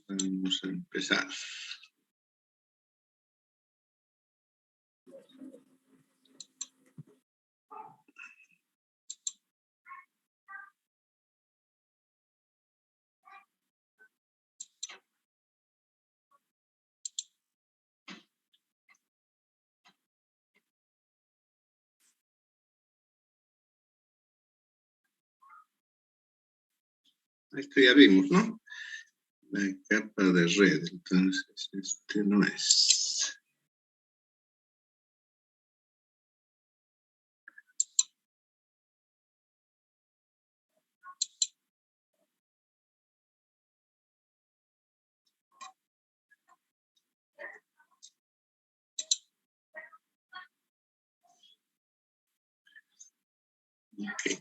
Vamos a empezar. Esto ya vimos, ¿no? La capa de red, entonces este no es. Okay.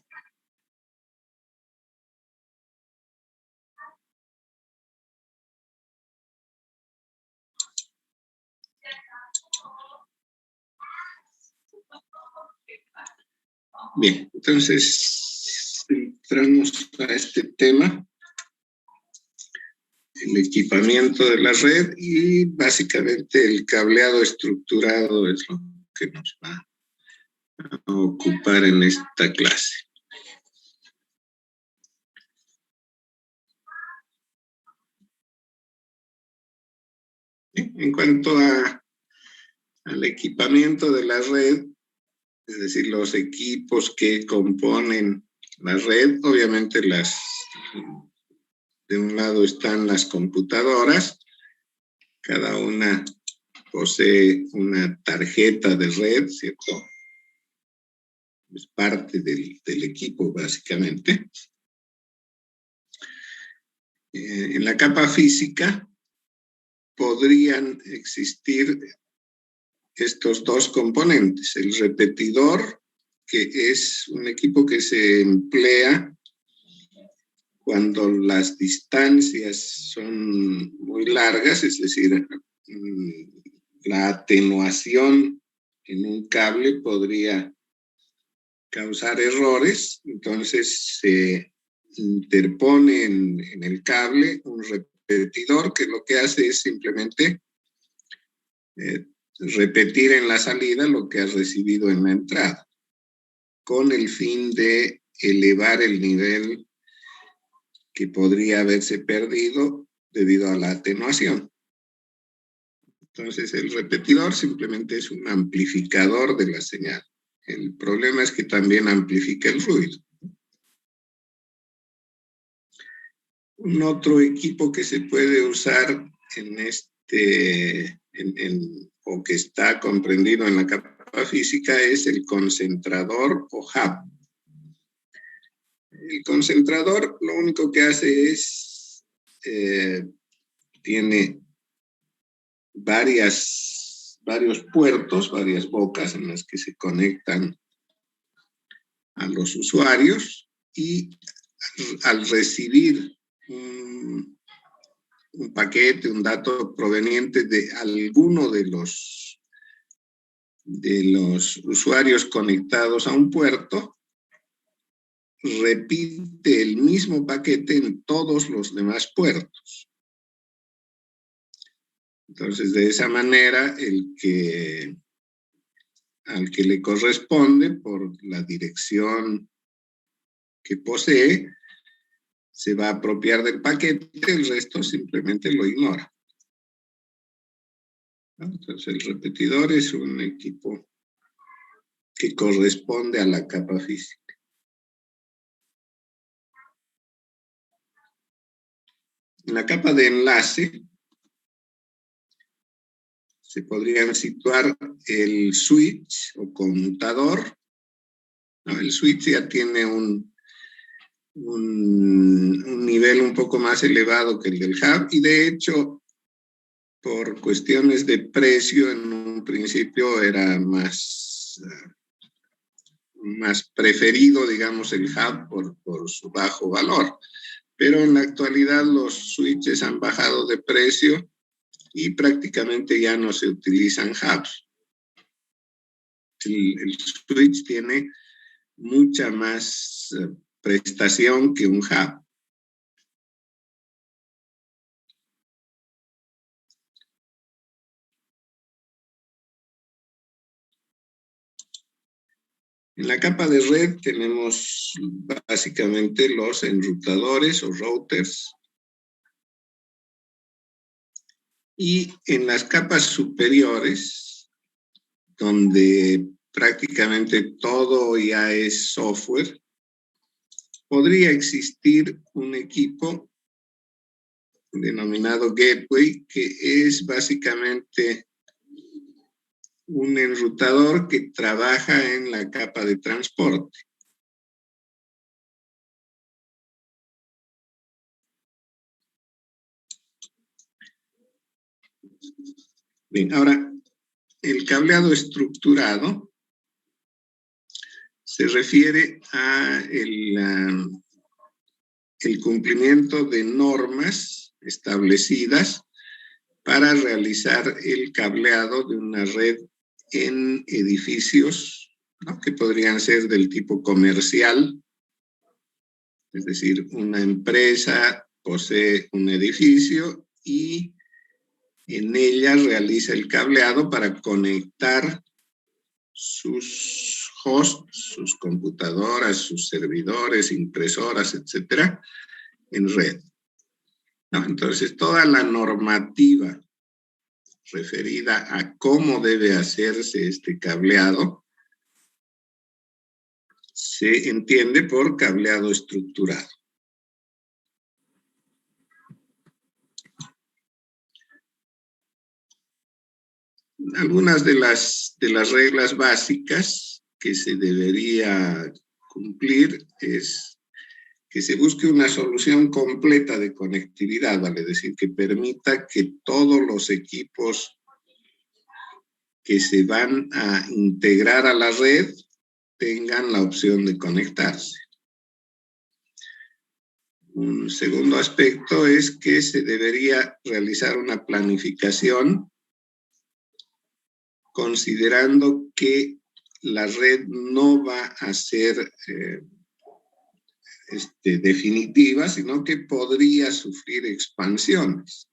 Bien, entonces entramos a este tema, el equipamiento de la red, y básicamente el cableado estructurado es lo que nos va a ocupar en esta clase. En cuanto al equipamiento de la red, es decir, los equipos que componen la red, obviamente de un lado están las computadoras, cada una posee una tarjeta de red, ¿cierto? Es parte del equipo, básicamente. En la capa física podrían existir estos dos componentes, el repetidor, que es un equipo que se emplea cuando las distancias son muy largas, es decir, la atenuación en un cable podría causar errores, entonces se interpone en el cable un repetidor que lo que hace es simplemente repetir en la salida lo que has recibido en la entrada, con el fin de elevar el nivel que podría haberse perdido debido a la atenuación. Entonces, el repetidor simplemente es un amplificador de la señal. El problema es que también amplifica el ruido. Un otro equipo que se puede usar o que está comprendido en la capa física es el concentrador o hub. El concentrador lo único que hace es, tiene varios puertos, varias bocas en las que se conectan a los usuarios, y al recibir un paquete, un dato proveniente de alguno de los usuarios conectados a un puerto, repite el mismo paquete en todos los demás puertos. Entonces, de esa manera, al que le corresponde por la dirección que posee, se va a apropiar del paquete, el resto simplemente lo ignora. Entonces, el repetidor es un equipo que corresponde a la capa física. En la capa de enlace se podrían situar el switch o conmutador. No, el switch ya tiene un nivel un poco más elevado que el del hub, y de hecho, por cuestiones de precio, en un principio era más preferido, digamos, el hub por su bajo valor. Pero en la actualidad los switches han bajado de precio y prácticamente ya no se utilizan hubs. El switch tiene mucha más prestación que un hub. En la capa de red tenemos básicamente los enrutadores o routers. Y en las capas superiores, donde prácticamente todo ya es software, podría existir un equipo denominado gateway, que es básicamente un enrutador que trabaja en la capa de transporte. Bien, ahora, el cableado estructurado se refiere a el cumplimiento de normas establecidas para realizar el cableado de una red en edificios, ¿no?, que podrían ser del tipo comercial, es decir, una empresa posee un edificio y en ella realiza el cableado para conectar sus hosts, sus computadoras, sus servidores, impresoras, etcétera, en red, ¿no? Entonces, toda la normativa referida a cómo debe hacerse este cableado se entiende por cableado estructurado. Algunas de las reglas básicas que se debería cumplir es que se busque una solución completa de conectividad, vale decir, que permita que todos los equipos que se van a integrar a la red tengan la opción de conectarse. Un segundo aspecto es que se debería realizar una planificación considerando que la red no va a ser definitiva, sino que podría sufrir expansiones,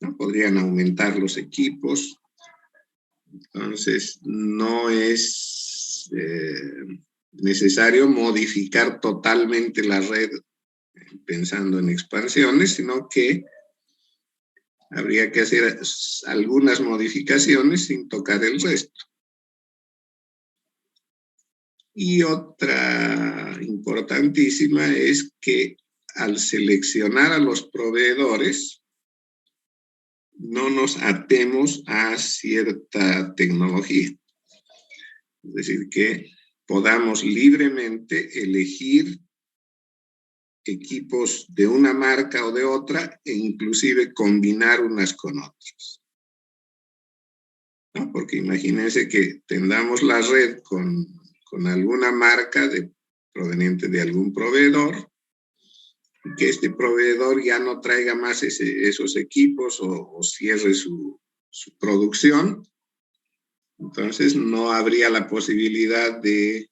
¿no? Podrían aumentar los equipos. Entonces, no es necesario modificar totalmente la red pensando en expansiones, sino que habría que hacer algunas modificaciones sin tocar el resto. Y otra importantísima es que al seleccionar a los proveedores, no nos atemos a cierta tecnología. Es decir, que podamos libremente elegir equipos de una marca o de otra e inclusive combinar unas con otras, ¿no? Porque imagínense que tengamos la red con alguna marca proveniente de algún proveedor, y que este proveedor ya no traiga más esos equipos o cierre su producción. Entonces no habría la posibilidad de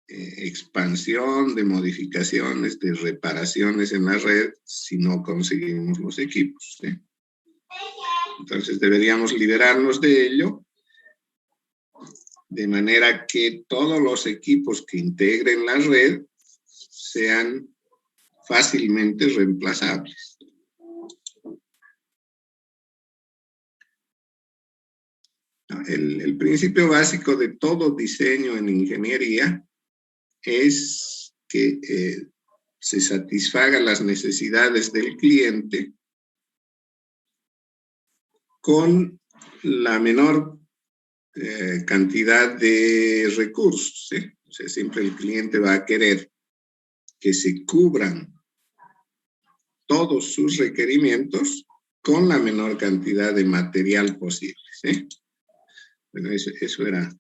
expansión, de modificaciones, de reparaciones en la red si no conseguimos los equipos, ¿sí? Entonces deberíamos liberarnos de ello, de manera que todos los equipos que integren la red sean fácilmente reemplazables. El principio básico de todo diseño en ingeniería es que se satisfagan las necesidades del cliente con la menor cantidad de recursos, ¿sí? O sea, siempre el cliente va a querer que se cubran todos sus requerimientos con la menor cantidad de material posible, ¿sí? Bueno, eso era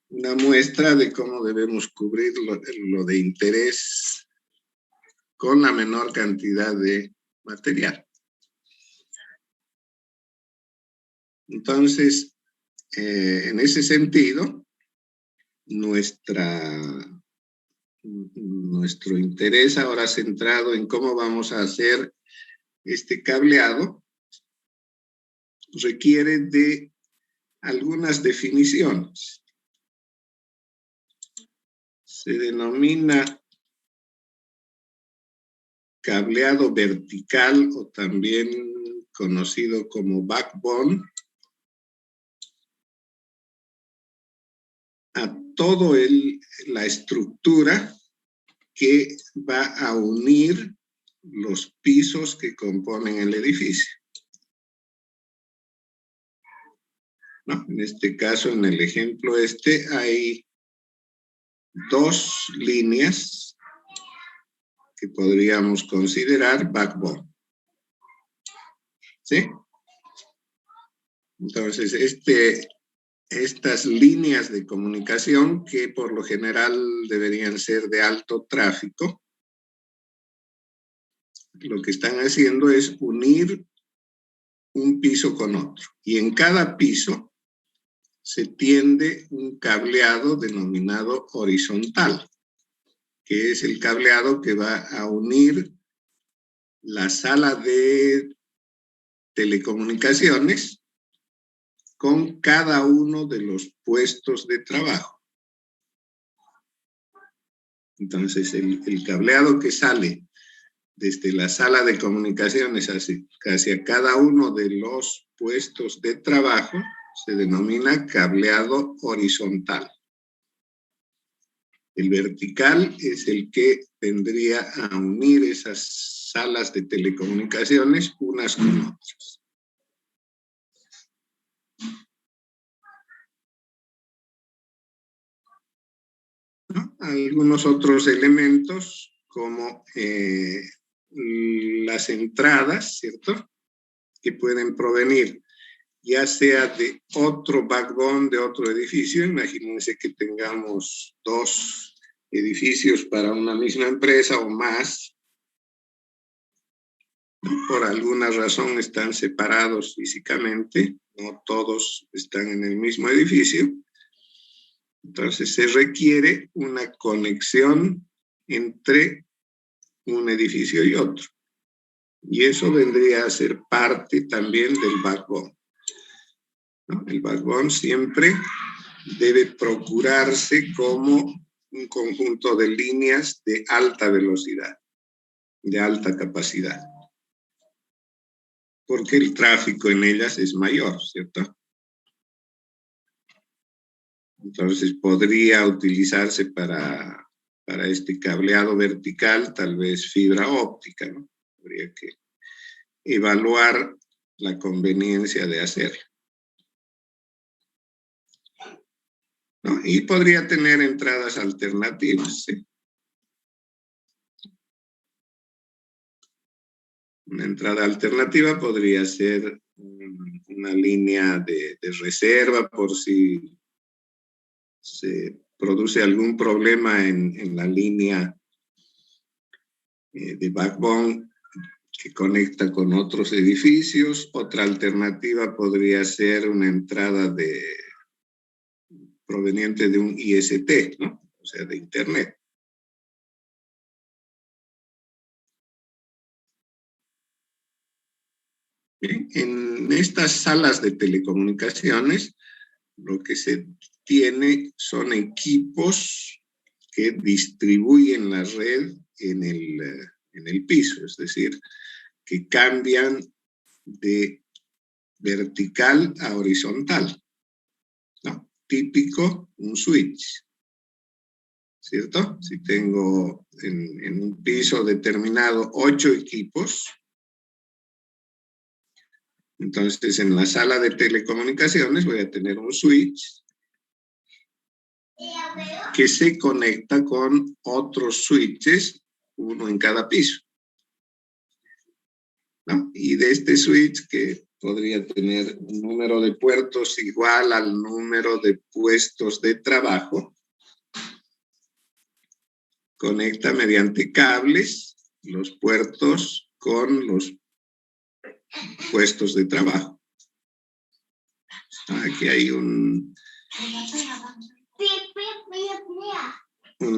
una muestra de cómo debemos cubrir lo de interés con la menor cantidad de material. Entonces, en ese sentido, nuestro interés ahora centrado en cómo vamos a hacer este cableado requiere de algunas definiciones. se denomina cableado vertical o también conocido como backbone a todo la estructura que va a unir los pisos que componen el edificio. ¿No? En este caso, en el ejemplo hay dos líneas que podríamos considerar backbone. ¿Sí? Entonces, estas líneas de comunicación, que por lo general deberían ser de alto tráfico, lo que están haciendo es unir un piso con otro. Y en cada piso se tiende un cableado denominado horizontal, que es el cableado que va a unir la sala de telecomunicaciones con cada uno de los puestos de trabajo. Entonces, el cableado que sale desde la sala de comunicaciones hacia cada uno de los puestos de trabajo se denomina cableado horizontal. El vertical es el que vendría a unir esas salas de telecomunicaciones unas con otras. ¿No? Algunos otros elementos como las entradas, ¿cierto? Que pueden provenir ya sea de otro backbone, de otro edificio. Imagínense que tengamos dos edificios para una misma empresa o más. Por alguna razón están separados físicamente, no todos están en el mismo edificio. Entonces se requiere una conexión entre un edificio y otro. Y eso vendría a ser parte también del backbone, ¿no? El backbone siempre debe procurarse como un conjunto de líneas de alta velocidad, de alta capacidad, porque el tráfico en ellas es mayor, ¿cierto? Entonces podría utilizarse para este cableado vertical, tal vez fibra óptica, ¿no? Habría que evaluar la conveniencia de hacerlo, ¿no? Y podría tener entradas alternativas, ¿sí? Una entrada alternativa podría ser una línea de reserva por si se produce algún problema en la línea de backbone que conecta con otros edificios. Otra alternativa podría ser una entrada proveniente de un ISP, ¿no? O sea, de Internet. Bien, en estas salas de telecomunicaciones, lo que se tiene son equipos que distribuyen la red en el piso, es decir, que cambian de vertical a horizontal, ¿no? Típico, un switch, ¿cierto? Si tengo en un piso determinado 8 equipos, entonces en la sala de telecomunicaciones voy a tener un switch que se conecta con otros switches, uno en cada piso, ¿no? Y de este switch, que podría tener un número de puertos igual al número de puestos de trabajo, conecta mediante cables los puertos con los puestos de trabajo. Aquí hay un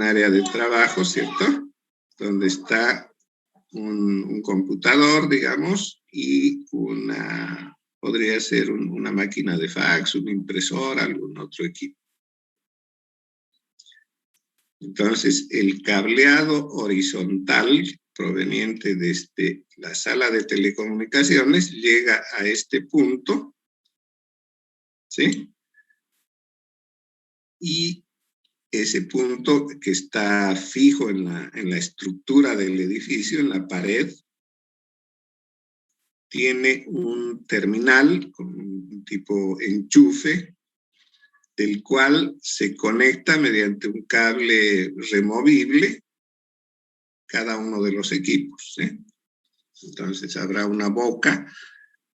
área de trabajo, ¿cierto? Donde está un computador, digamos, y podría ser una máquina de fax, una impresora, algún otro equipo. Entonces, el cableado horizontal proveniente desde la sala de telecomunicaciones llega a este punto, ¿sí? Y ese punto que está fijo en la estructura del edificio, en la pared, tiene un terminal con un tipo enchufe, del cual se conecta mediante un cable removible cada uno de los equipos, ¿sí? Entonces habrá una boca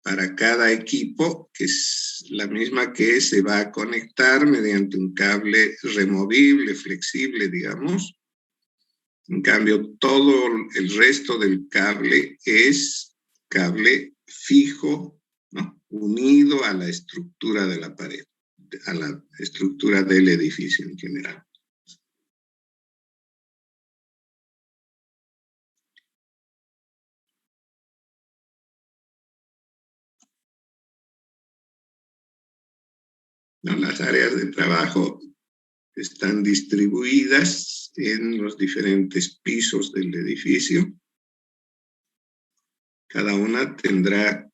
para cada equipo, que es la misma que se va a conectar mediante un cable removible, flexible, digamos. En cambio, todo el resto del cable es cable fijo, ¿no? Unido a la estructura de la pared, a la estructura del edificio en general. ¿No? Las áreas de trabajo están distribuidas en los diferentes pisos del edificio. Cada una tendrá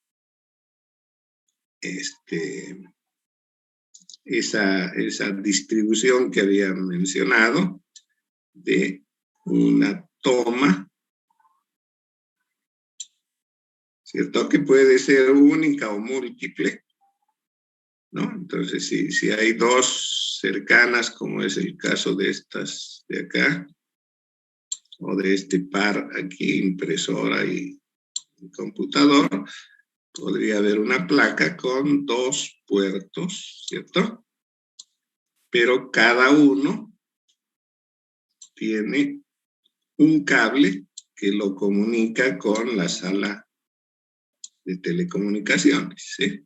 esa distribución que había mencionado de una toma, ¿cierto? Que puede ser única o múltiple, ¿no? Entonces, si hay dos cercanas, como es el caso de estas de acá, o de este par aquí, impresora y computador, podría haber una placa con dos puertos, ¿cierto? Pero cada uno tiene un cable que lo comunica con la sala de telecomunicaciones, ¿sí?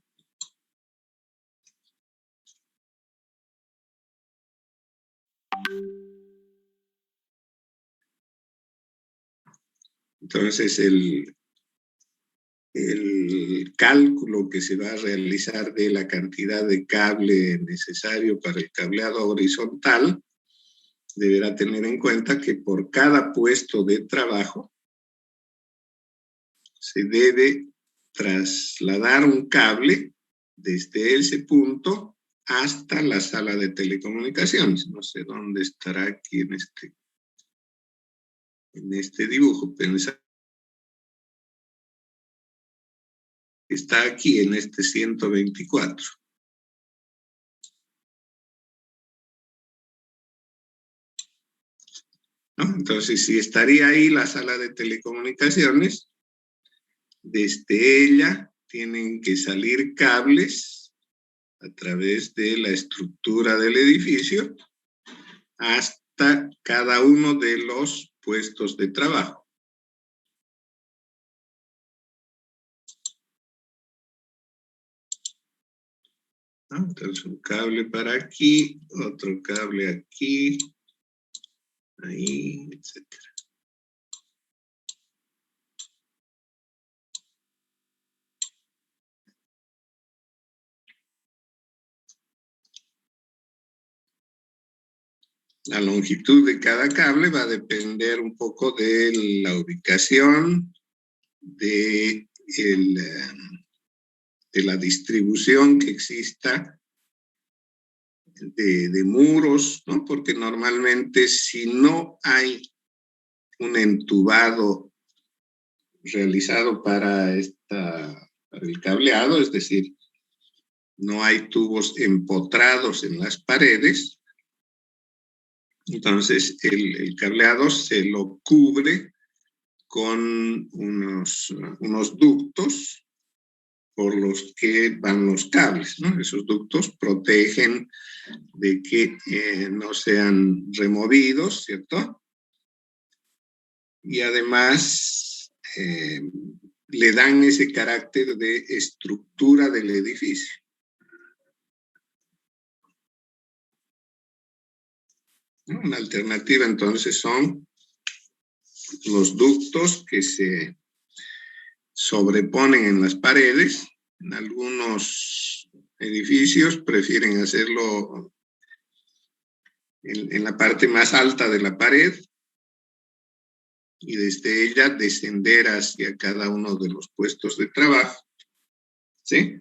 Entonces, el cálculo que se va a realizar de la cantidad de cable necesario para el cableado horizontal deberá tener en cuenta que por cada puesto de trabajo se debe trasladar un cable desde ese punto hasta la sala de telecomunicaciones. No sé dónde estará aquí en este dibujo. Pensar está aquí en este 124. ¿No? Entonces, si estaría ahí la sala de telecomunicaciones, desde ella tienen que salir cables a través de la estructura del edificio hasta cada uno de los puestos de trabajo. ¿No? Entonces, un cable para aquí, otro cable aquí, ahí, etc. La longitud de cada cable va a depender un poco de la ubicación, de la distribución que exista de muros, ¿no? Porque normalmente si no hay un entubado realizado para el cableado, es decir, no hay tubos empotrados en las paredes, entonces el cableado se lo cubre con unos ductos por los que van los cables, ¿no? Esos ductos protegen de que no sean removidos, ¿cierto? Y además le dan ese carácter de estructura del edificio. ¿No? Una alternativa entonces son los ductos que se sobreponen en las paredes. En algunos edificios prefieren hacerlo en la parte más alta de la pared, y desde ella descender hacia cada uno de los puestos de trabajo, ¿sí?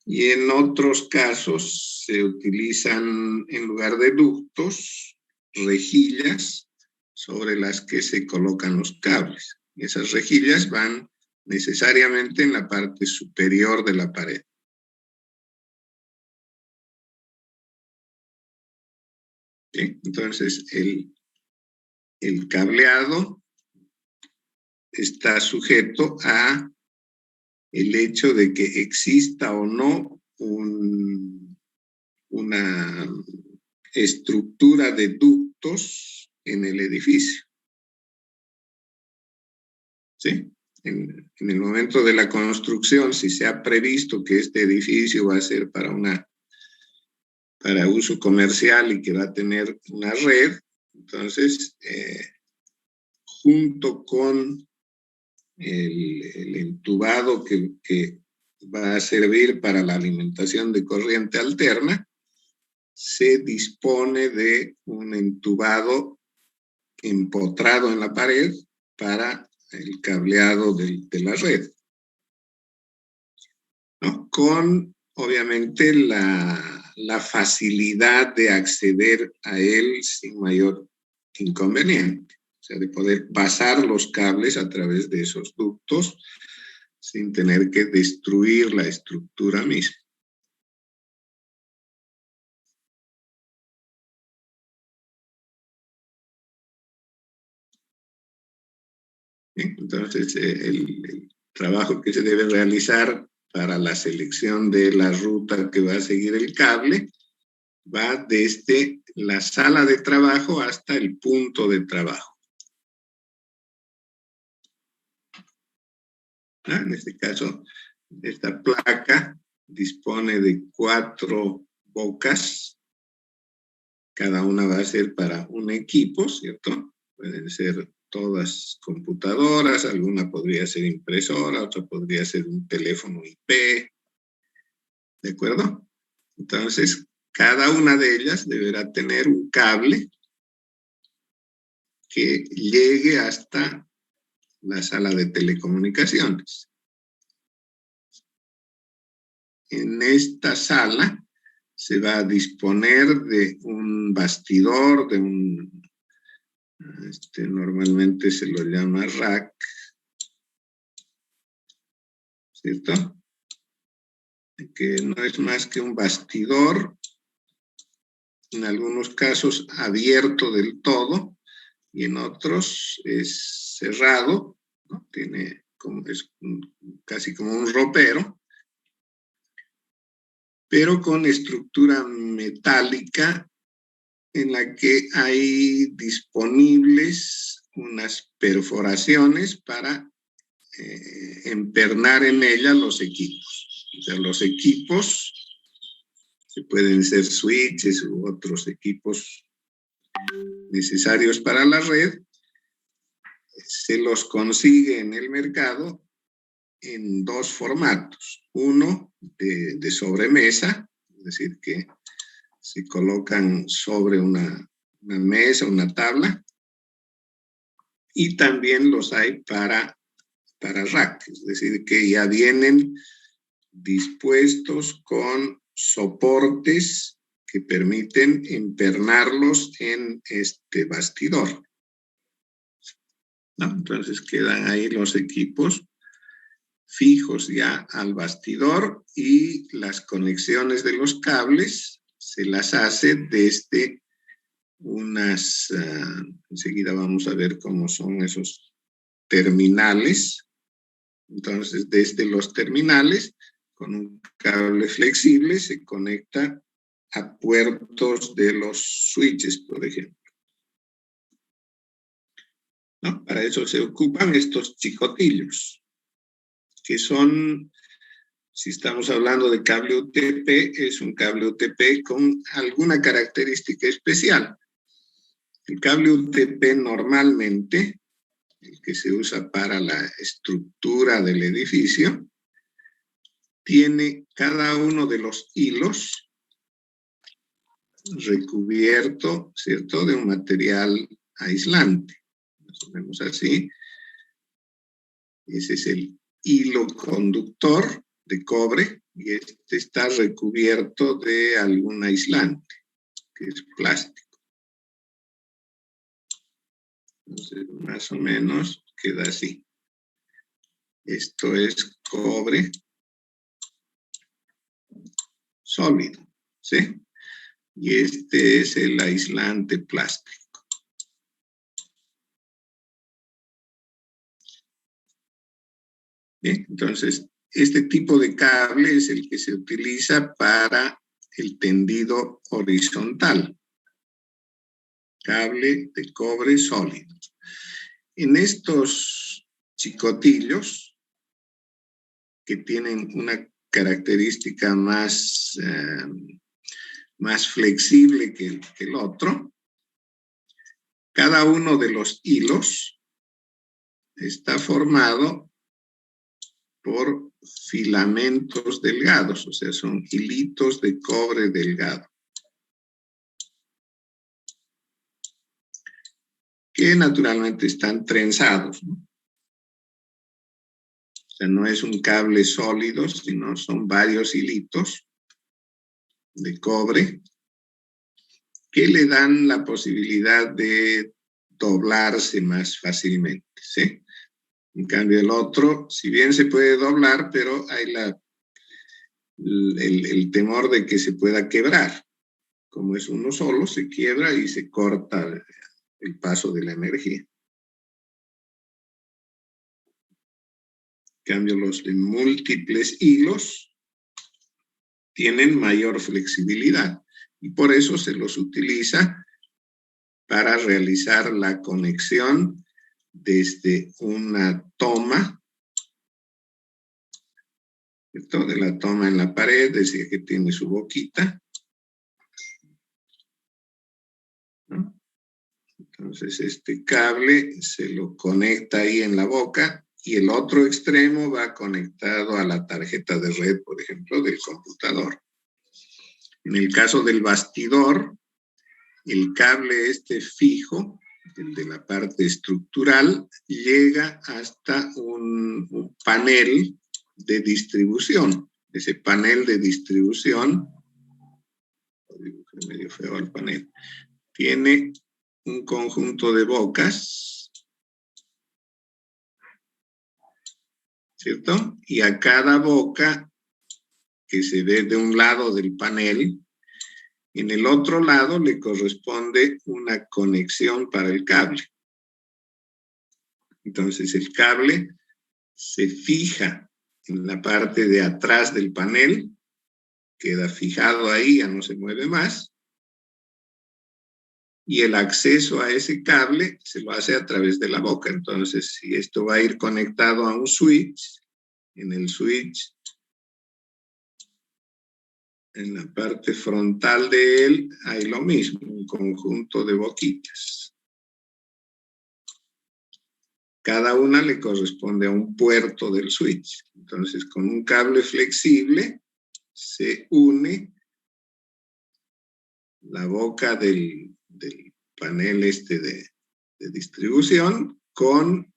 Y en otros casos se utilizan, en lugar de ductos, rejillas sobre las que se colocan los cables. Y esas rejillas van necesariamente en la parte superior de la pared. ¿Sí? Entonces, el cableado está sujeto a el hecho de que exista o no una estructura de ductos en el edificio. ¿Sí? En el momento de la construcción, si se ha previsto que este edificio va a ser para uso comercial y que va a tener una red, entonces, junto con el entubado que va a servir para la alimentación de corriente alterna, se dispone de un entubado empotrado en la pared para el cableado de la red, ¿no? Con, obviamente, la facilidad de acceder a él sin mayor inconveniente. O sea, de poder pasar los cables a través de esos ductos sin tener que destruir la estructura misma. ¿Sí? Entonces, el trabajo que se debe realizar para la selección de la ruta que va a seguir el cable va desde la sala de trabajo hasta el punto de trabajo. En este caso, esta placa dispone de 4 bocas. Cada una va a ser para un equipo, ¿cierto? Pueden ser todas computadoras, alguna podría ser impresora, otra podría ser un teléfono IP, ¿de acuerdo? Entonces, cada una de ellas deberá tener un cable que llegue hasta la sala de telecomunicaciones. En esta sala se va a disponer de un bastidor, de un, normalmente se lo llama rack, ¿cierto? Que no es más que un bastidor, en algunos casos abierto del todo, y en otros es cerrado, ¿no? Tiene casi como un ropero, pero con estructura metálica en la que hay disponibles unas perforaciones para empernar en ella los equipos. O sea, los equipos, que pueden ser switches u otros equipos necesarios para la red, se los consigue en el mercado en 2 formatos. Uno de sobremesa, es decir, que se colocan sobre una mesa, una tabla, y también los hay para rack, es decir, que ya vienen dispuestos con soportes que permiten empernarlos en este bastidor, ¿no? Entonces quedan ahí los equipos fijos ya al bastidor, y las conexiones de los cables se las hace desde unas, enseguida vamos a ver cómo son esos terminales. Entonces, desde los terminales, con un cable flexible, se conecta a puertos de los switches, por ejemplo, ¿no? Para eso se ocupan estos chicotillos, que son, si estamos hablando de cable UTP, es un cable UTP con alguna característica especial. El cable UTP normalmente, el que se usa para la estructura del edificio, tiene cada uno de los hilos recubierto, ¿cierto?, de un material aislante, más o menos así. Ese es el hilo conductor de cobre y este está recubierto de algún aislante, que es plástico. Entonces, más o menos queda así. Esto es cobre sólido, ¿sí? Y este es el aislante plástico. Bien, entonces, este tipo de cable es el que se utiliza para el tendido horizontal. Cable de cobre sólido. En estos chicotillos, que tienen una característica más flexible que el otro, cada uno de los hilos está formado por filamentos delgados, o sea, son hilitos de cobre delgado, que naturalmente están trenzados, ¿no? O sea, no es un cable sólido, sino son varios hilitos de cobre que le dan la posibilidad de doblarse más fácilmente, ¿sí? En cambio, el otro, si bien se puede doblar, pero hay el temor de que se pueda quebrar. Como es uno solo, se quiebra y se corta el paso de la energía. En cambio, los de múltiples hilos tienen mayor flexibilidad y por eso se los utiliza para realizar la conexión desde una toma, ¿cierto?, de la toma en la pared, desde que tiene su boquita, ¿no? Entonces este cable se lo conecta ahí en la boca y el otro extremo va conectado a la tarjeta de red, por ejemplo, del computador. En el caso del bastidor, el cable este fijo, el de la parte estructural, llega hasta un panel de distribución. Ese panel de distribución, medio feo el panel, tiene un conjunto de bocas, ¿cierto? Y a cada boca que se ve de un lado del panel, en el otro lado le corresponde una conexión para el cable. Entonces el cable se fija en la parte de atrás del panel, queda fijado ahí, ya no se mueve más, y el acceso a ese cable se lo hace a través de la boca. Entonces, si esto va a ir conectado a un switch, en el switch, en la parte frontal de él, hay lo mismo, un conjunto de boquitas. Cada una le corresponde a un puerto del switch. Entonces, con un cable flexible se une la boca del panel de distribución con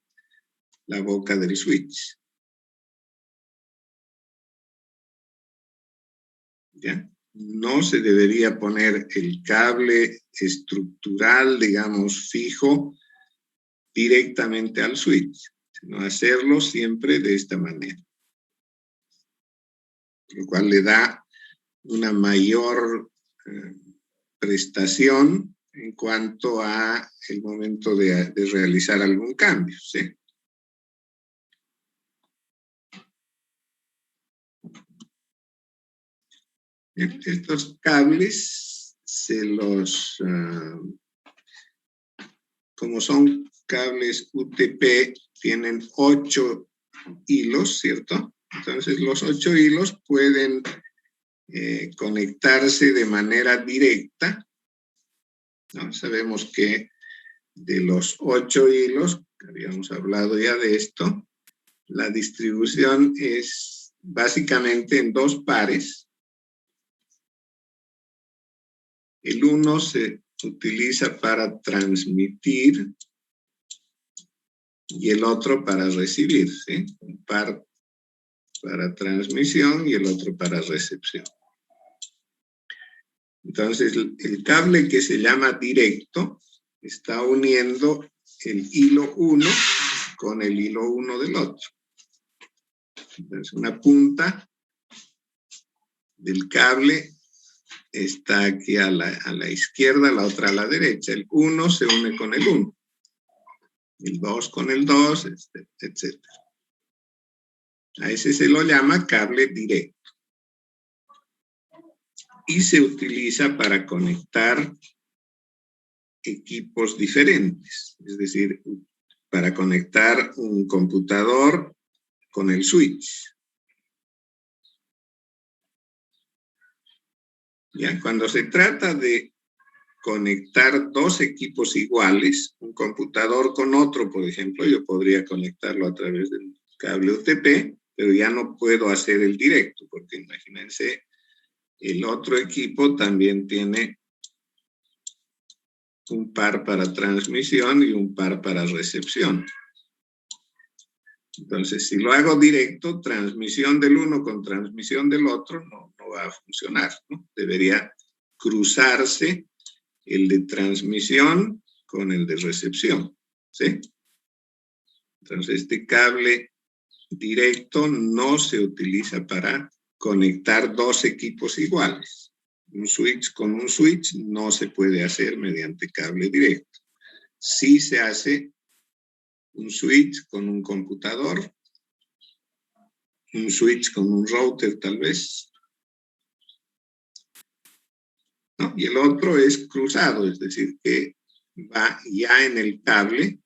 la boca del switch. ¿Ya? No se debería poner el cable estructural, digamos, fijo, directamente al switch, sino hacerlo siempre de esta manera, lo cual le da una mayor prestación en cuanto a el momento de realizar algún cambio, ¿sí? Estos cables como son cables UTP, tienen 8 hilos, ¿cierto? Entonces los 8 hilos pueden conectarse de manera directa, ¿no? Sabemos que de los 8 hilos, habíamos hablado ya de esto, la distribución es básicamente en 2 pares. El 1 se utiliza para transmitir y el otro para recibir, ¿sí? Un par para transmisión y el otro para recepción. Entonces, el cable que se llama directo está uniendo el hilo 1 con el hilo 1 del otro. Entonces, una punta del cable está aquí a la izquierda, la otra a la derecha. El 1 se une con el 1, el 2 con el 2, etc. A ese se lo llama cable directo. Y se utiliza para conectar equipos diferentes, es decir, para conectar un computador con el switch. Ya, cuando se trata de conectar dos equipos iguales, un computador con otro, por ejemplo, yo podría conectarlo a través del cable UTP, pero ya no puedo hacer el directo, porque imagínense, el otro equipo también tiene un par para transmisión y un par para recepción. Entonces, si lo hago directo, transmisión del uno con transmisión del otro, no va a funcionar, ¿no? Debería cruzarse el de transmisión con el de recepción, ¿sí? Entonces, este cable directo no se utiliza para conectar dos equipos iguales. Un switch con un switch no se puede hacer mediante cable directo. Sí se hace un switch con un computador, un switch con un router tal vez, ¿no? Y el otro es cruzado, es decir, que va ya en el cable,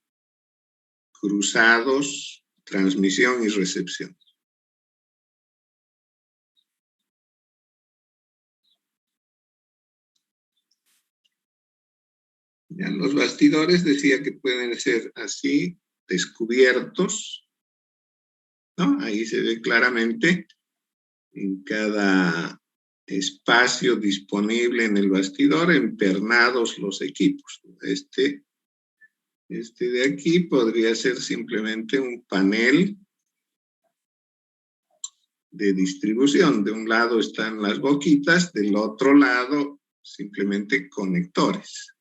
cruzados, transmisión y recepción. Ya, los bastidores decía que pueden ser así, descubiertos, ¿no? Ahí se ve claramente en cada espacio disponible en el bastidor, empernados los equipos. Este de aquí podría ser simplemente un panel de distribución. De un lado están las boquitas, del otro lado simplemente conectores.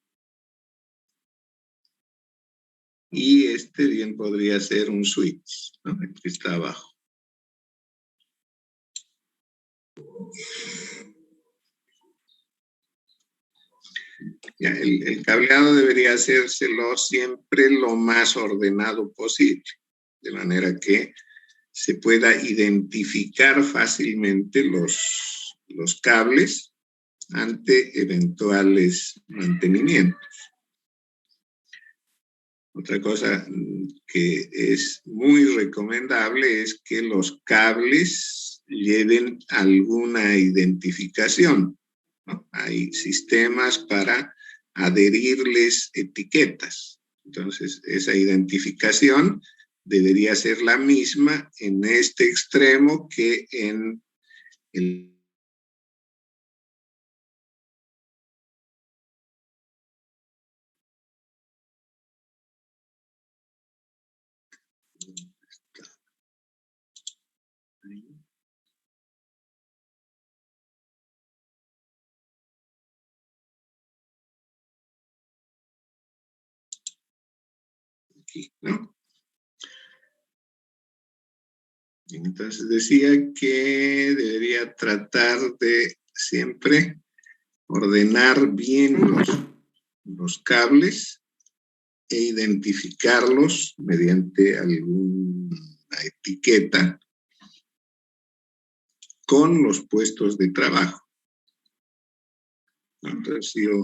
Y este bien podría ser un switch, ¿no? Aquí está abajo. Ya, el cableado debería hacérselo siempre lo más ordenado posible, de manera que se pueda identificar fácilmente los cables ante eventuales mantenimientos. Otra cosa que es muy recomendable es que los cables lleven alguna identificación, ¿no? Hay sistemas para adherirles etiquetas. Entonces, esa identificación debería ser la misma en este extremo que en el... Aquí, ¿no? Entonces decía que debería tratar de siempre ordenar bien los cables e identificarlos mediante alguna etiqueta con los puestos de trabajo. Entonces, si yo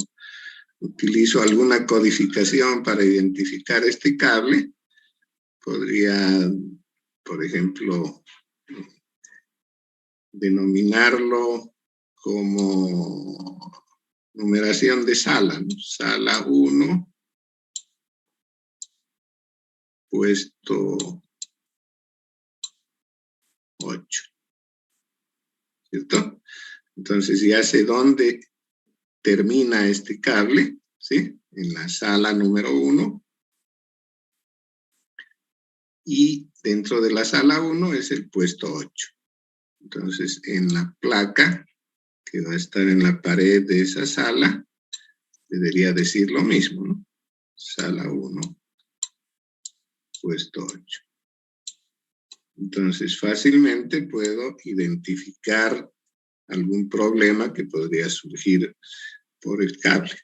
utilizo alguna codificación para identificar este cable, podría, por ejemplo, denominarlo como numeración de sala, ¿no? Sala 1, puesto 8, ¿cierto? Entonces ya sé dónde termina este cable, ¿sí? En la sala número 1. Y dentro de la sala 1 es el puesto 8. Entonces, en la placa que va a estar en la pared de esa sala, debería decir lo mismo, ¿no? Sala 1, puesto 8. Entonces, fácilmente puedo identificar algún problema que podría surgir por el cable.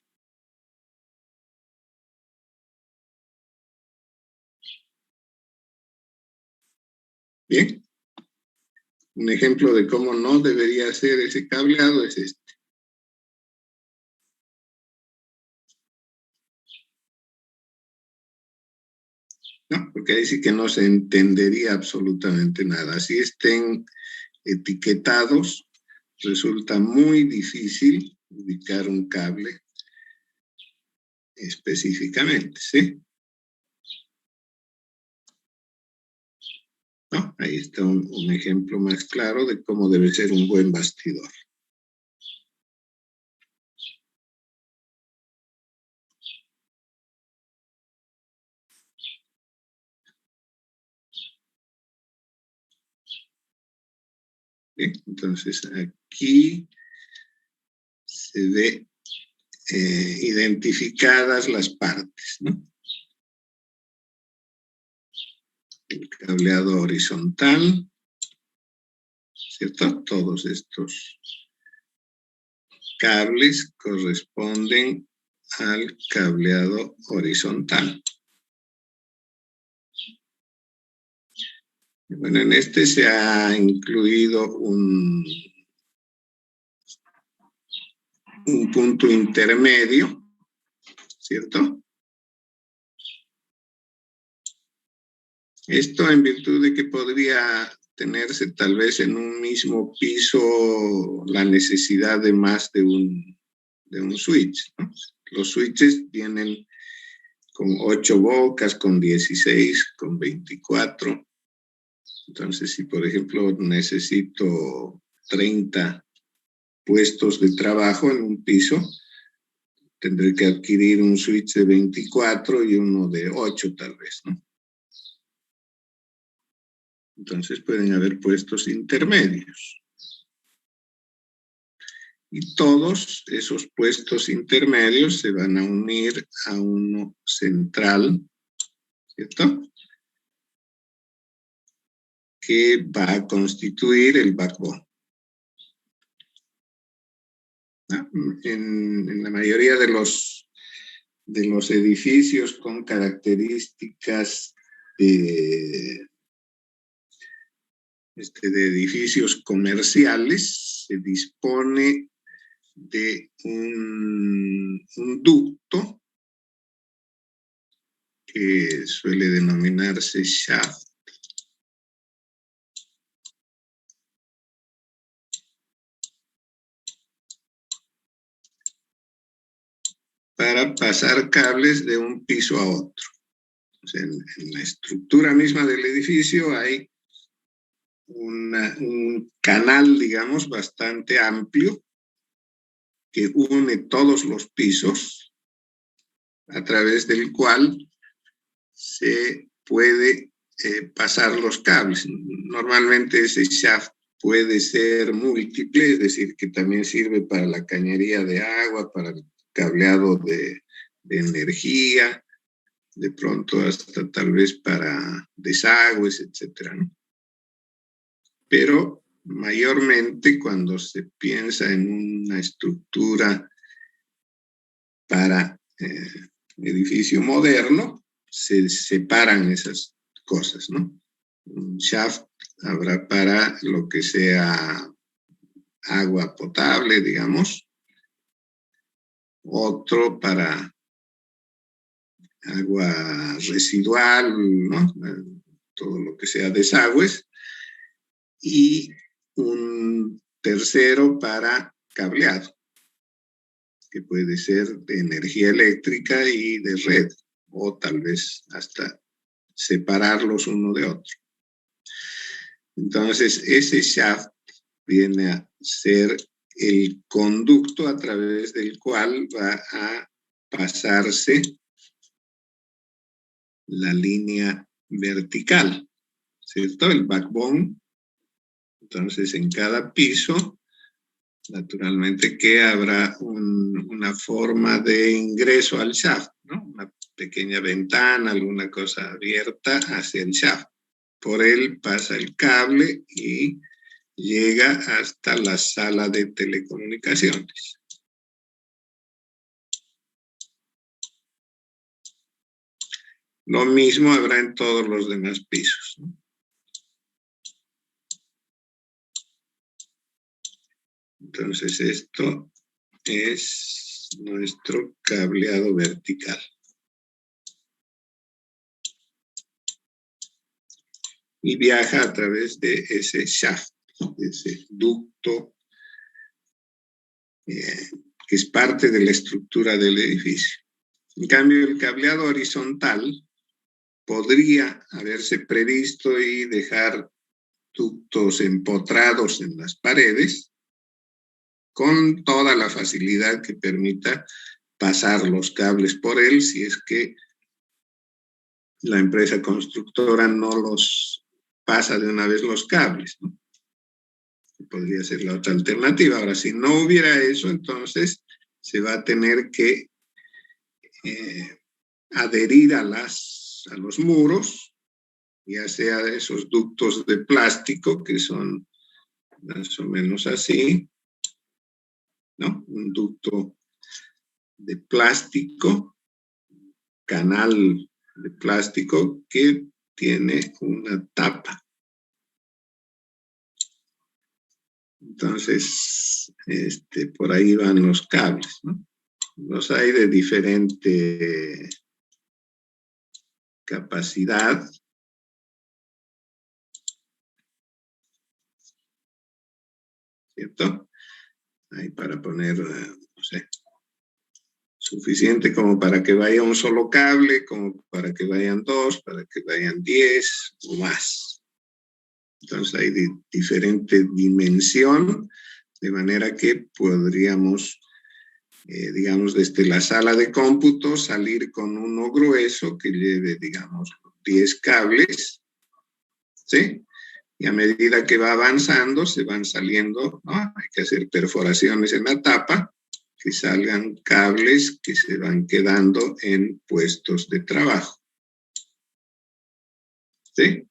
Bien. Un ejemplo de cómo no debería ser ese cableado es este. ¿No? Porque ahí sí que no se entendería absolutamente nada. Así estén etiquetados, resulta muy difícil ubicar un cable específicamente, ¿sí? ¿No? Ahí está un ejemplo más claro de cómo debe ser un buen bastidor. Bien, entonces aquí se ve identificadas las partes, ¿no? El cableado horizontal, ¿cierto? Todos estos cables corresponden al cableado horizontal. Bueno, en este se ha incluido un punto intermedio, ¿cierto? Esto en virtud de que podría tenerse tal vez en un mismo piso la necesidad de más de un switch, ¿no? Los switches vienen con 8 bocas, con 16, con 24. Entonces, si por ejemplo necesito 30 puestos de trabajo en un piso, tendré que adquirir un switch de 24 y uno de 8 tal vez, ¿no? Entonces pueden haber puestos intermedios. Y todos esos puestos intermedios se van a unir a uno central, ¿cierto? Que va a constituir el backbone. En la mayoría de los edificios con características de edificios comerciales se dispone de un ducto que suele denominarse shaft. Para pasar cables de un piso a otro. O sea, en la estructura misma del edificio hay un canal, digamos, bastante amplio que une todos los pisos, a través del cual se puede pasar los cables. Normalmente ese shaft puede ser múltiple, es decir, que también sirve para la cañería de agua, para el cableado de energía, de pronto hasta tal vez para desagües, etcétera, ¿no? Pero mayormente cuando se piensa en una estructura para edificio moderno, se separan esas cosas, ¿no? Un shaft habrá para lo que sea agua potable, digamos, otro para agua residual, ¿no? Todo lo que sea desagües, y un tercero para cableado, que puede ser de energía eléctrica y de red, o tal vez hasta separarlos uno de otro. Entonces, ese shaft viene a ser el conducto a través del cual va a pasarse la línea vertical, ¿cierto? El backbone. Entonces, en cada piso, naturalmente que habrá una forma de ingreso al shaft, ¿no? Una pequeña ventana, alguna cosa abierta hacia el shaft. Por él pasa el cable y llega hasta la sala de telecomunicaciones. Lo mismo habrá en todos los demás pisos, ¿no? Entonces esto es nuestro cableado vertical. Y viaja a través de ese shaft, ese ducto, que es parte de la estructura del edificio. En cambio, el cableado horizontal podría haberse previsto y dejar ductos empotrados en las paredes con toda la facilidad que permita pasar los cables por él si es que la empresa constructora no los pasa de una vez los cables, ¿no? Podría ser la otra alternativa. Ahora, si no hubiera eso, entonces se va a tener que adherir a los muros, ya sea de esos ductos de plástico que son más o menos así, ¿no? Un ducto de plástico, canal de plástico que tiene una tapa. Entonces, por ahí van los cables, ¿no? Los hay de diferente capacidad. ¿Cierto? Hay para poner, no sé, suficiente como para que vaya un solo cable, como para que vayan 2, para que vayan 10 o más. Entonces hay de diferente dimensión, de manera que podríamos, digamos, desde la sala de cómputo salir con uno grueso que lleve, digamos, 10 cables, ¿sí? Y a medida que va avanzando, se van saliendo, ¿no? Hay que hacer perforaciones en la tapa, que salgan cables que se van quedando en puestos de trabajo. ¿Sí?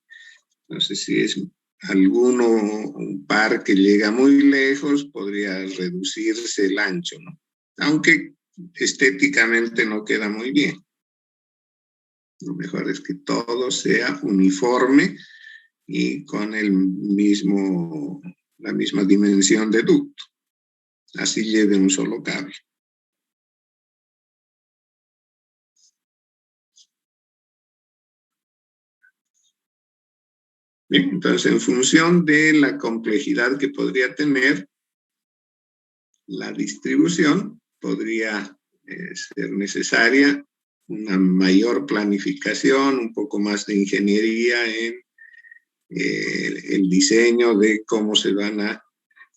No sé si es alguno, un par que llega muy lejos, podría reducirse el ancho, ¿no? Aunque estéticamente no queda muy bien. Lo mejor es que todo sea uniforme y con la misma dimensión de ducto. Así lleve un solo cable. Bien, entonces en función de la complejidad que podría tener la distribución, podría ser necesaria una mayor planificación, un poco más de ingeniería en el diseño de cómo se van a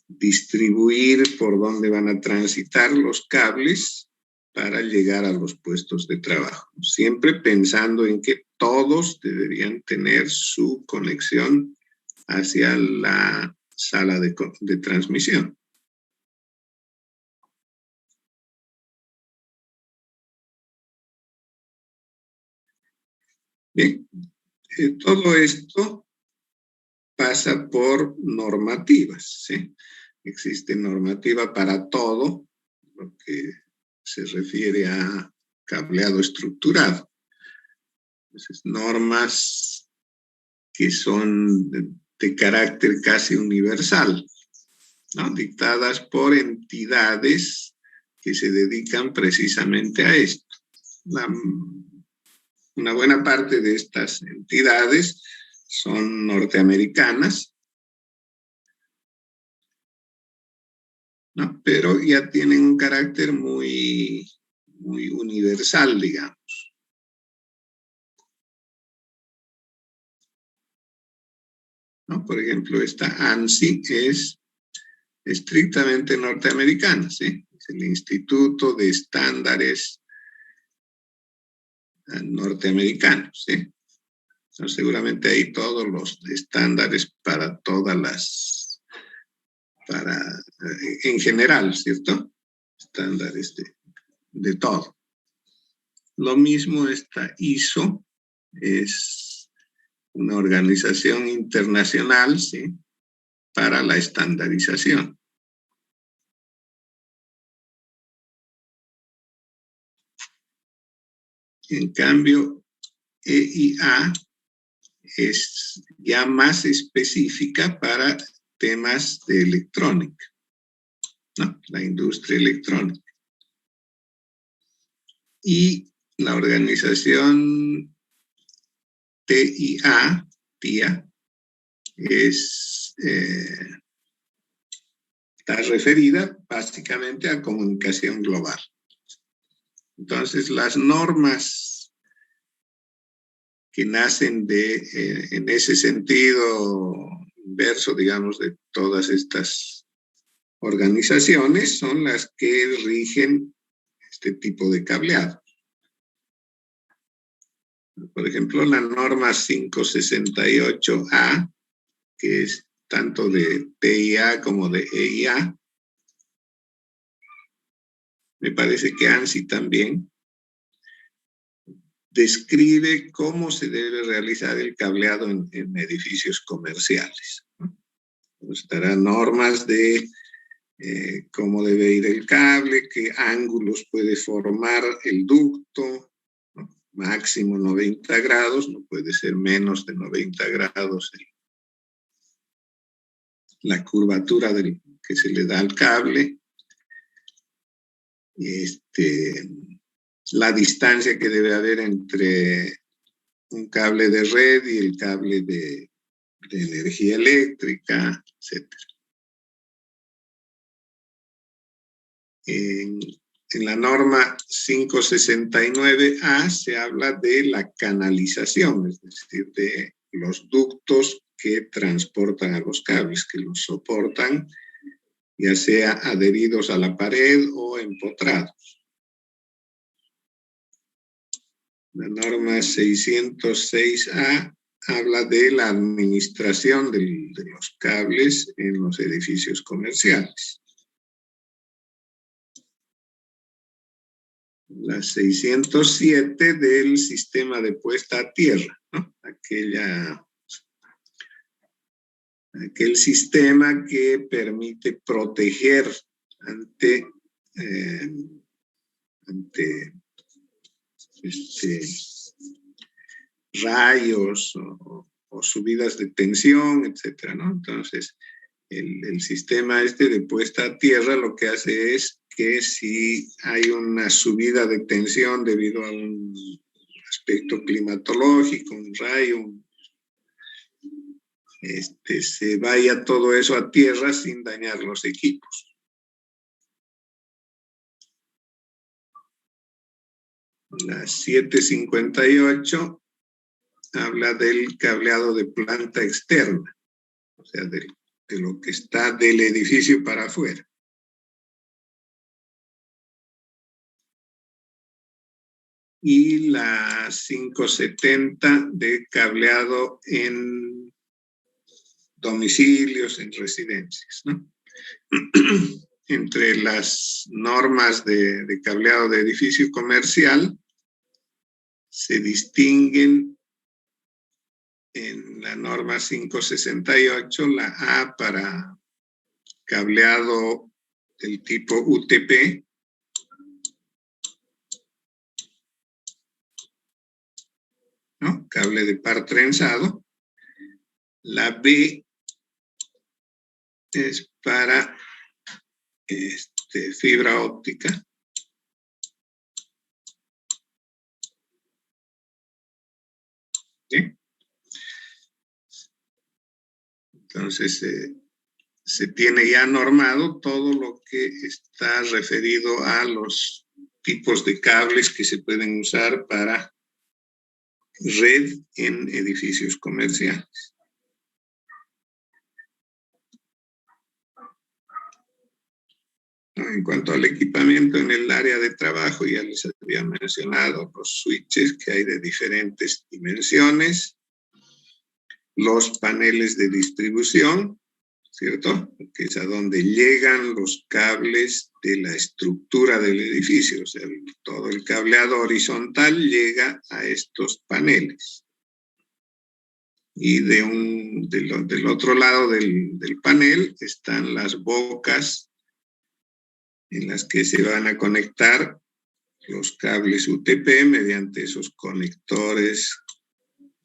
distribuir, por dónde van a transitar los cables para llegar a los puestos de trabajo. Siempre pensando en que todos deberían tener su conexión hacia la sala de transmisión. Bien, todo esto pasa por normativas, ¿sí? Existe normativa para todo lo que se refiere a cableado estructurado. Entonces, normas que son de carácter casi universal, ¿no? Dictadas por entidades que se dedican precisamente a esto. Una buena parte de estas entidades son norteamericanas, ¿no? Pero ya tienen un carácter muy, muy universal, digamos. ¿No? Por ejemplo, esta ANSI es estrictamente norteamericana, ¿sí? Es el Instituto de Estándares Norteamericanos, ¿sí? Entonces, seguramente hay todos los estándares para todas las, en general, ¿cierto? Estándares de todo. Lo mismo esta ISO, es una organización internacional, ¿sí?, para la estandarización. En cambio, EIA es ya más específica para temas de electrónica, ¿no? La industria electrónica. Y la organización TIA está referida básicamente a comunicación global. Entonces, las normas que nacen en ese sentido inverso, digamos, de todas estas organizaciones, son las que rigen este tipo de cableado. Por ejemplo, la norma 568A, que es tanto de TIA como de EIA, me parece que ANSI también, describe cómo se debe realizar el cableado en edificios comerciales, ¿no? Pues darán normas de cómo debe ir el cable, qué ángulos puede formar el ducto, ¿no? Máximo 90 grados, no puede ser menos de 90 grados la curvatura que se le da al cable, la distancia que debe haber entre un cable de red y el cable de energía eléctrica, etc. En la norma 569A se habla de la canalización, es decir, de los ductos que transportan a los cables, que los soportan, ya sea adheridos a la pared o empotrados. La norma 606A habla de la administración de los cables en los edificios comerciales. La 607 del sistema de puesta a tierra, ¿no? Aquel sistema que permite proteger ante rayos o subidas de tensión, etcétera, ¿no? Entonces, el sistema de puesta a tierra lo que hace es que si hay una subida de tensión debido a un aspecto climatológico, un rayo, se vaya todo eso a tierra sin dañar los equipos. La 758 habla del cableado de planta externa, o sea, de lo que está del edificio para afuera. Y la 570 de cableado en domicilios, en residencias, ¿no? Entre las normas de cableado de edificio comercial se distinguen en la norma 568 la A para cableado del tipo UTP, ¿no? Cable de par trenzado. La B es para fibra óptica. ¿Sí? Entonces, se tiene ya normado todo lo que está referido a los tipos de cables que se pueden usar para red en edificios comerciales. ¿no? En cuanto al equipamiento en el área de trabajo, ya les había mencionado los switches que hay de diferentes dimensiones, los paneles de distribución, ¿cierto? Que es a donde llegan los cables de la estructura del edificio, o sea, todo el cableado horizontal llega a estos paneles. Y del otro lado del panel están las bocas en las que se van a conectar los cables UTP mediante esos conectores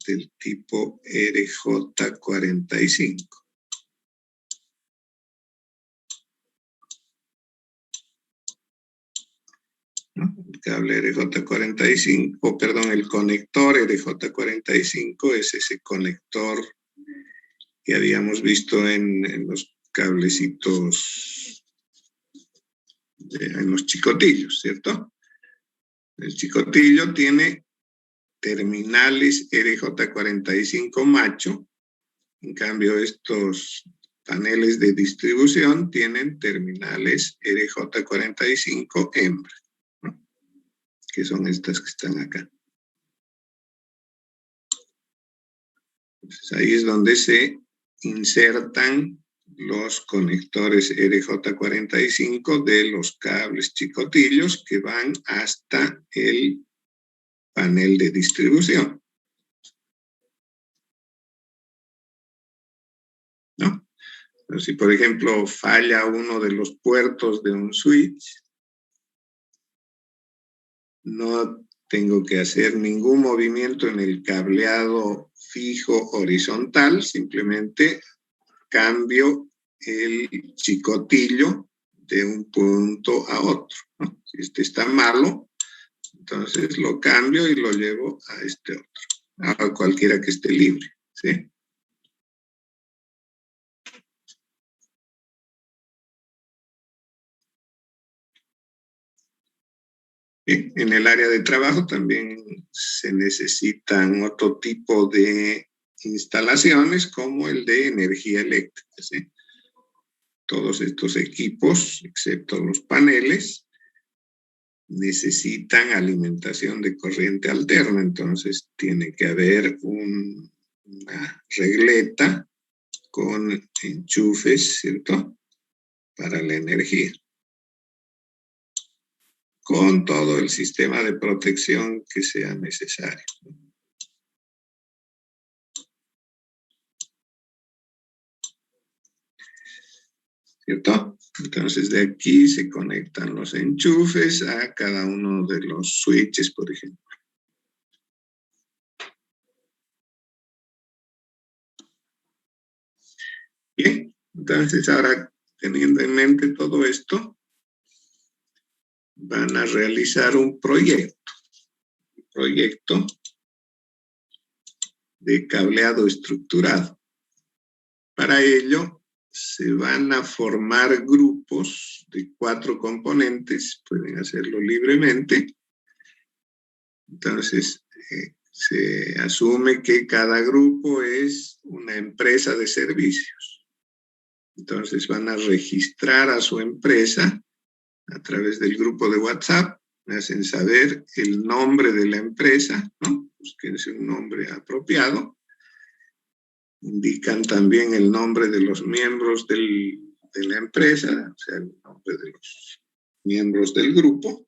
del tipo RJ45. ¿No? El cable RJ45, perdón, el conector RJ45 es ese conector que habíamos visto en los cablecitos, en los chicotillos, ¿cierto? El chicotillo tiene terminales RJ45 macho, en cambio estos paneles de distribución tienen terminales RJ45 hembra, ¿no? Que son estas que están acá. Entonces ahí es donde se insertan los conectores RJ45 de los cables chicotillos que van hasta el panel de distribución, ¿no? Pero si, por ejemplo, falla uno de los puertos de un switch, no tengo que hacer ningún movimiento en el cableado fijo horizontal, simplemente cambio el chicotillo de un punto a otro, ¿no? Si este está malo, entonces lo cambio y lo llevo a este otro, a cualquiera que esté libre, ¿sí? Bien, en el área de trabajo también se necesitan otro tipo de instalaciones como el de energía eléctrica, ¿sí? Todos estos equipos, excepto los paneles, necesitan alimentación de corriente alterna, entonces tiene que haber una regleta con enchufes, ¿cierto? Para la energía, con todo el sistema de protección que sea necesario. ¿Cierto? Entonces de aquí se conectan los enchufes a cada uno de los switches, por ejemplo. Bien, entonces ahora teniendo en mente todo esto, van a realizar un proyecto de cableado estructurado. Para ello, se van a formar grupos de 4 componentes, pueden hacerlo libremente. Entonces, se asume que cada grupo es una empresa de servicios. Entonces, van a registrar a su empresa a través del grupo de WhatsApp, hacen saber el nombre de la empresa, ¿no? Búsquense un nombre apropiado. Indican también el nombre de los miembros de la empresa, o sea, el nombre de los miembros del grupo.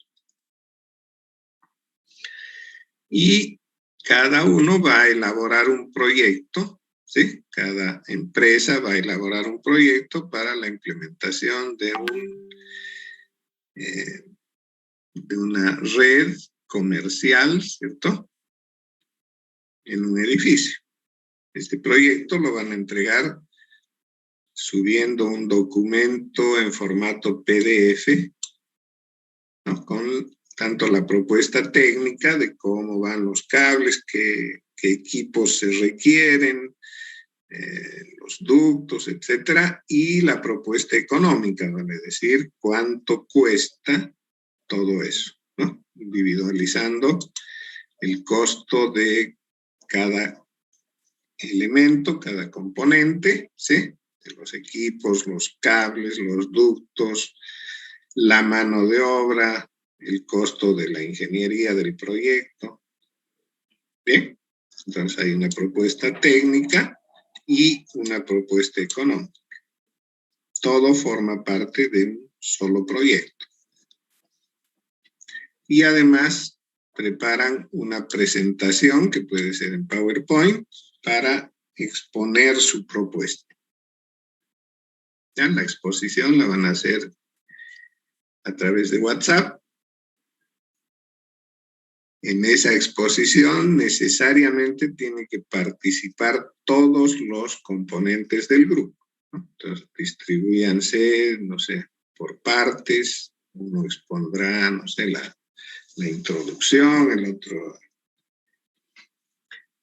Y cada uno va a elaborar un proyecto, ¿sí? Cada empresa va a elaborar un proyecto para la implementación de una red comercial, ¿cierto? En un edificio. Este proyecto lo van a entregar subiendo un documento en formato PDF, ¿no? Con tanto la propuesta técnica de cómo van los cables, qué equipos se requieren, los ductos, etcétera, y la propuesta económica, vale decir, cuánto cuesta todo eso, ¿no? Individualizando el costo de cada elemento, cada componente, ¿sí? De los equipos, los cables, los ductos, la mano de obra, el costo de la ingeniería del proyecto. Bien, entonces hay una propuesta técnica y una propuesta económica. Todo forma parte de un solo proyecto. Y además preparan una presentación que puede ser en PowerPoint para exponer su propuesta. ¿Ya? La exposición la van a hacer a través de WhatsApp. En esa exposición necesariamente tiene que participar todos los componentes del grupo, ¿no? Entonces, distribúyanse, no sé, por partes. Uno expondrá, no sé, la introducción, el otro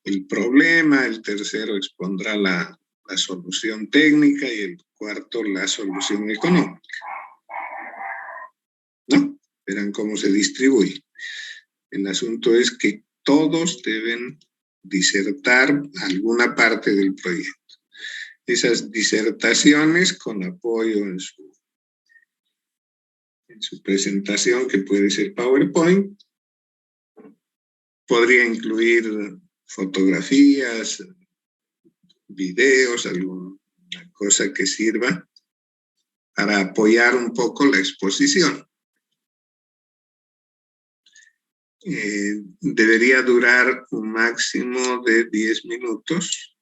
el problema, el tercero expondrá la solución técnica y el cuarto la solución económica. ¿No? Verán cómo se distribuye. El asunto es que todos deben disertar alguna parte del proyecto. Esas disertaciones con apoyo en su presentación, que puede ser PowerPoint, podría incluir fotografías, videos, alguna cosa que sirva para apoyar un poco la exposición. Debería durar un máximo de 10 minutos.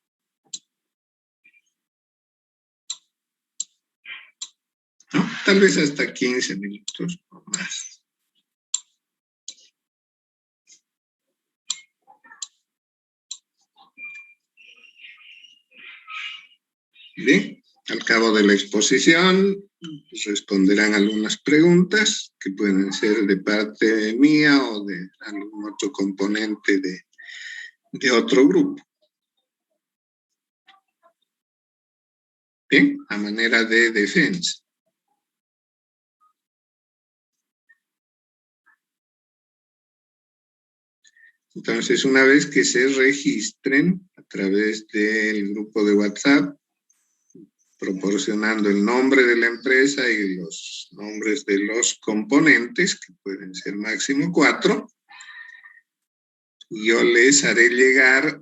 ¿No? Tal vez hasta 15 minutos o más. Bien, al cabo de la exposición responderán algunas preguntas que pueden ser de parte mía o de algún otro componente de otro grupo. Bien, a manera de defensa. Entonces, una vez que se registren a través del grupo de WhatsApp, proporcionando el nombre de la empresa y los nombres de los componentes, que pueden ser máximo 4, yo les haré llegar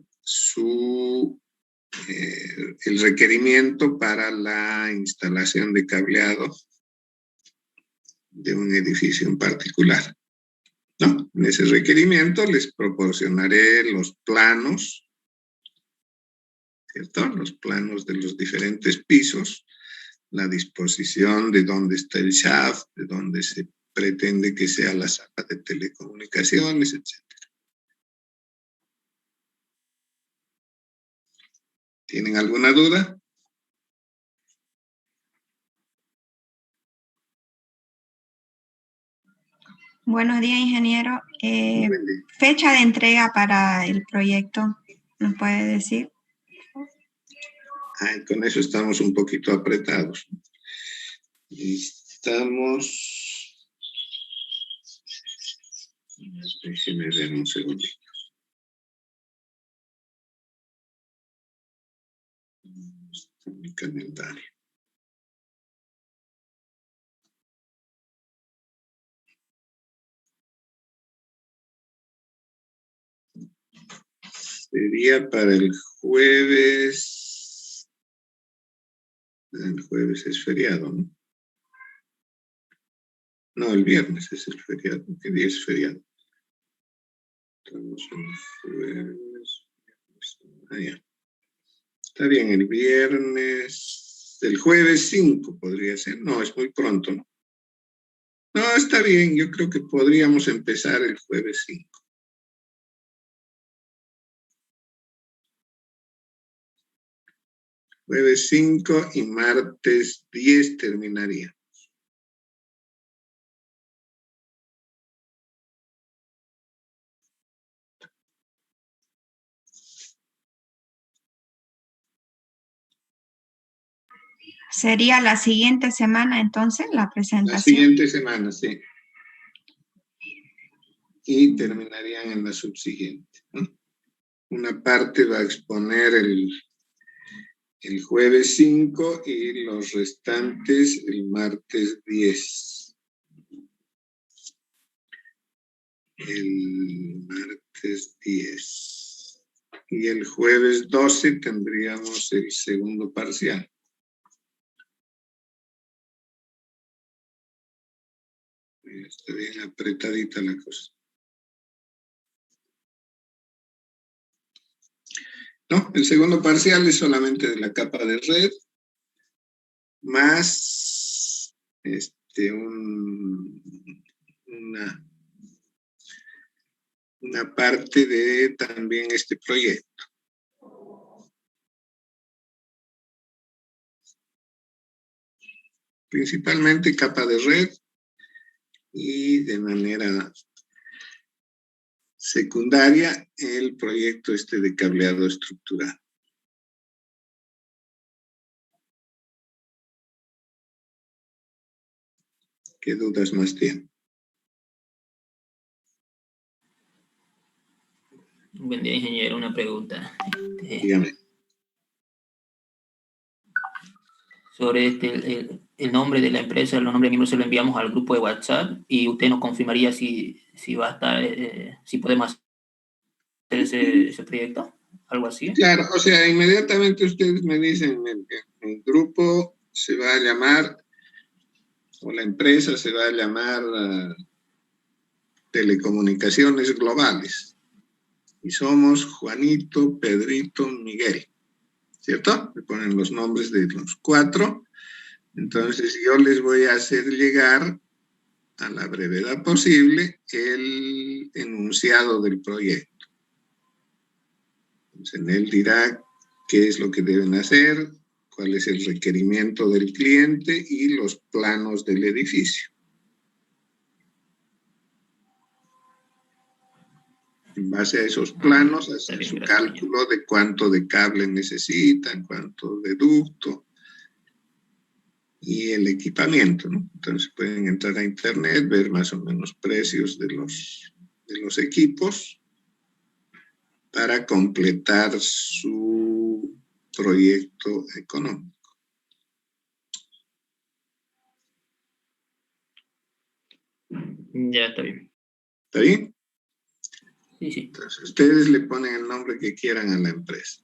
el requerimiento para la instalación de cableado de un edificio en particular. ¿No? En ese requerimiento les proporcionaré los planos, ¿cierto? Los planos de los diferentes pisos, la disposición de dónde está el shaft, de dónde se pretende que sea la sala de telecomunicaciones, etc. ¿Tienen alguna duda? Buenos días, ingeniero. Fecha de entrega para el proyecto, ¿nos puede decir? Ay, con eso estamos un poquito apretados. Estamos... Déjeme ver un segundito. Está mi calendario. Sería para el jueves. El jueves es feriado, ¿no? No, el viernes es el feriado. ¿Qué día es feriado? Estamos en jueves. Ya. Está bien, el viernes. El jueves 5 podría ser. No, es muy pronto, ¿no? No, está bien. Yo creo que podríamos empezar el jueves 5. Jueves 5 y martes 10 terminaría. ¿Sería la siguiente semana entonces la presentación? La siguiente semana, sí. Y terminarían en la subsiguiente, ¿no? Una parte va a exponer el jueves 5 y los restantes el martes 10. el martes 10. Y el jueves 12 tendríamos el segundo parcial. Está bien apretadita la cosa. No, el segundo parcial es solamente de la capa de red, más una parte de también este proyecto. Principalmente capa de red y de manera secundaria el proyecto de cableado estructural. ¿Qué dudas más tienen? Buen día, ingeniero. Una pregunta. Dígame. Sobre el nombre de la empresa, los nombres de miembros se lo enviamos al grupo de WhatsApp y usted nos confirmaría si va a estar, si podemos hacer ese proyecto, algo así. Claro, o sea, inmediatamente ustedes me dicen, el grupo se va a llamar, o la empresa se va a llamar Telecomunicaciones Globales. Y somos Juanito, Pedrito, Miguel. ¿Cierto? Me ponen los nombres de los 4. Entonces yo les voy a hacer llegar a la brevedad posible el enunciado del proyecto. Entonces, en él dirá qué es lo que deben hacer, cuál es el requerimiento del cliente y los planos del edificio. En base a esos planos, hacen su cálculo de cuánto de cable necesitan, cuánto de ducto y el equipamiento, ¿no? Entonces pueden entrar a internet, ver más o menos precios de los equipos para completar su proyecto económico. Ya, está bien. ¿Está bien? Sí, sí. Entonces, ustedes le ponen el nombre que quieran a la empresa.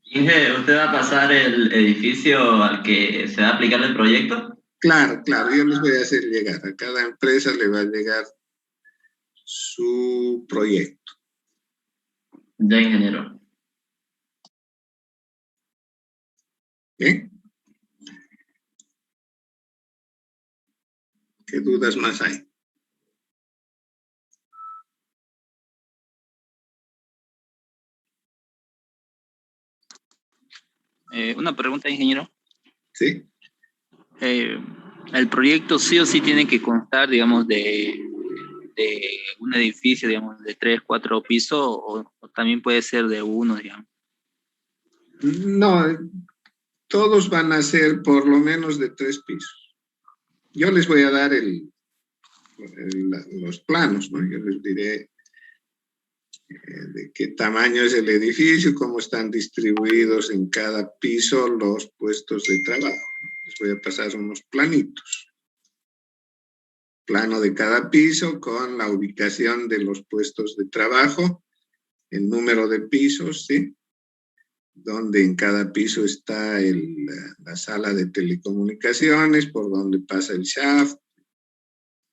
Inge, ¿usted va a pasar el edificio al que se va a aplicar el proyecto? Claro, yo les voy a hacer llegar. A cada empresa le va a llegar su proyecto. Ya, ingeniero. ¿Bien? ¿Qué dudas más hay? Una pregunta, ingeniero. Sí. El proyecto sí o sí tiene que constar, digamos, de un edificio, digamos, de 3, 4 pisos, o también puede ser de 1, digamos. No, todos van a ser por lo menos de 3 pisos. Yo les voy a dar los planos, ¿no? Yo les diré de qué tamaño es el edificio, cómo están distribuidos en cada piso los puestos de trabajo. Les voy a pasar unos planitos. Plano de cada piso con la ubicación de los puestos de trabajo, el número de pisos, ¿sí? Donde en cada piso está la sala de telecomunicaciones, por donde pasa el shaft,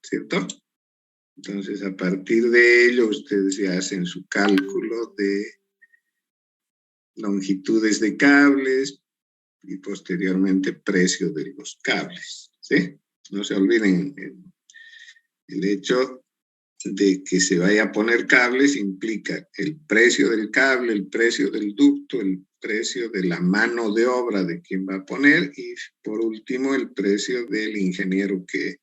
¿cierto? Entonces, a partir de ello, ustedes ya hacen su cálculo de longitudes de cables y posteriormente precio de los cables, ¿sí? No se olviden, el hecho de que se vaya a poner cables implica el precio del cable, el precio del ducto, el precio de la mano de obra de quien va a poner y, por último, el precio del ingeniero que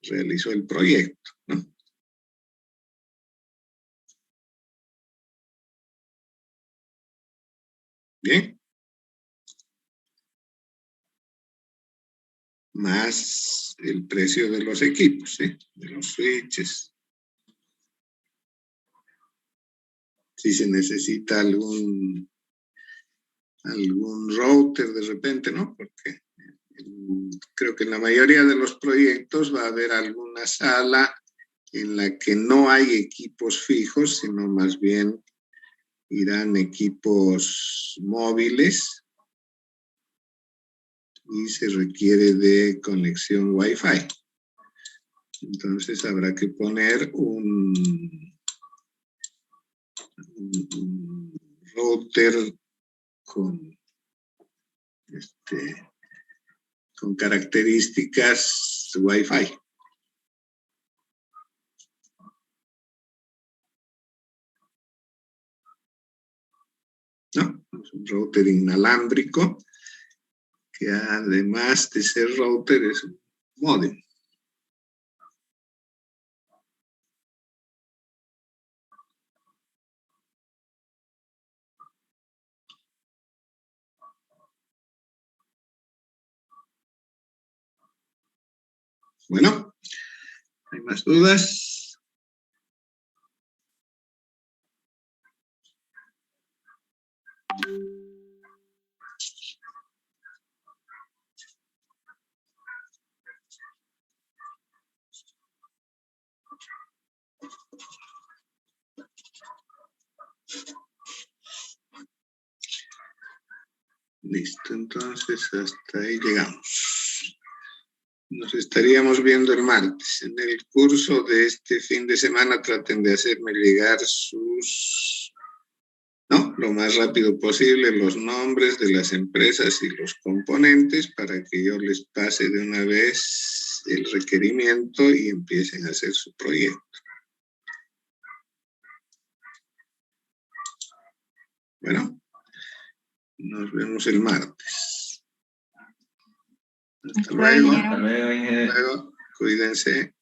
realizó el proyecto, ¿no? Bien. Más el precio de los equipos, ¿sí? De los switches. Si se necesita algún router de repente, ¿no? Porque creo que en la mayoría de los proyectos va a haber alguna sala en la que no hay equipos fijos, sino más bien irán equipos móviles y se requiere de conexión Wi-Fi. Entonces habrá que poner un router con características Wi-Fi. No, es un router inalámbrico que además de ser router es un módem. Bueno, ¿hay más dudas? Listo, entonces hasta ahí llegamos. Nos estaríamos viendo el martes. En el curso de este fin de semana traten de hacerme llegar lo más rápido posible, los nombres de las empresas y los componentes para que yo les pase de una vez el requerimiento y empiecen a hacer su proyecto. Bueno, nos vemos el martes. Hasta luego. Hasta luego, ingeniero. Cuídense.